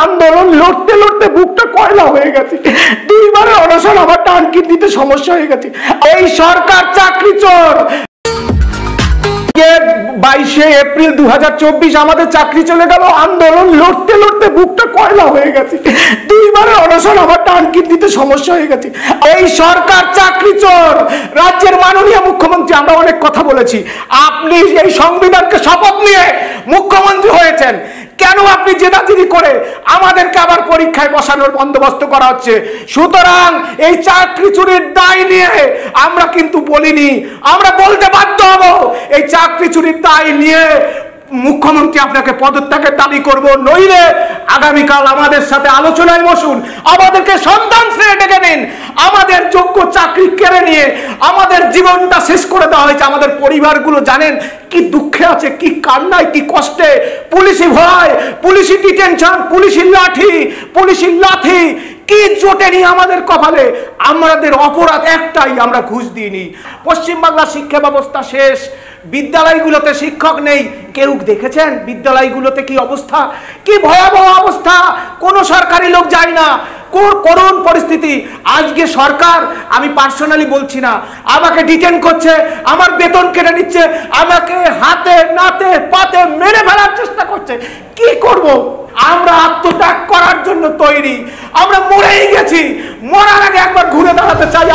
আন্দোলন লড়তে লড়তে বুকটা কয়লা হয়ে গেছে, দুইবারে অনশন আবার টানকিট দিতে সমস্যা হয়ে গেছে। এই সরকার চাকরি চোর। 22 এপ্রিল 2024 আমাদের চাকরি চলে গেল, আন্দোলন লড়তে লড়তে বুকটা কয়লা হয়ে গেছে, দুইবারে অনশন আবার টানকিট দিতে সমস্যা হয়ে গেছে। এই সরকার চাকরি চোর। রাজ্যের মাননীয় মুখ্যমন্ত্রী, আমরা অনেক কথা বলেছি, আপনি এই সংবিধানকে শপথ নিয়ে মুখ্যমন্ত্রী হয়েছেন, কেন আপনি জেদাজেদি করে আমাদেরকে আবার পরীক্ষায় বসানোর বন্দোবস্ত করা হচ্ছে? সুতরাং এই চাকরি চুরির দায় নিয়ে আমরা কিন্তু বলিনি, আমরা বলতে বাধ্য হব, এই চাকরি চুরির দায় নিয়ে মুখ্যমন্ত্রী আপনাকে পদত্যাগের দাবি করব, নইলে আগামীকাল আমাদের সাথে আলোচনায় বসুন, আমাদেরকে সন্তান শ্রেণী ডেকে নিন। আমাদের যোগ্য চাকরি কেড়ে নিয়ে আমাদের জীবনটা শেষ করে দেওয়া হয়েছে। আমাদের পরিবারগুলো জানেন কি দুঃখে আছে, কি কান্নায়, কি কষ্টে। পুলিশি ভয়, পুলিশি ডিটেনশন, পুলিশি লাঠি কি জোটেনি আমাদের কপালে। আমাদের অপরাধ একটাই, আমরা ঘুষ দিইনি। পশ্চিমবাংলার শিক্ষা ব্যবস্থা শেষ, বিদ্যালয়গুলোতে শিক্ষক নেই। কেউ দেখেছেন বিদ্যালয়গুলোতে কি অবস্থা, কি ভয়াবহ অবস্থা? কোনো সরকারি লোক যায় না, করুণ পরিস্থিতি। আজকে সরকার, আমি পার্সোনালি বলছি না, আমাকে ডিটেন করছে, আমার বেতন কেটে নিচ্ছে, আমাকে হাতে নাতে পাতে মেরে ফেলার চেষ্টা করছে। কি করব? আমরা আত্মত্যাগ করার জন্য তৈরি, আমরা মরেই গেছি, মরার আগে একবার ঘুরে দাঁড়াতে চাই।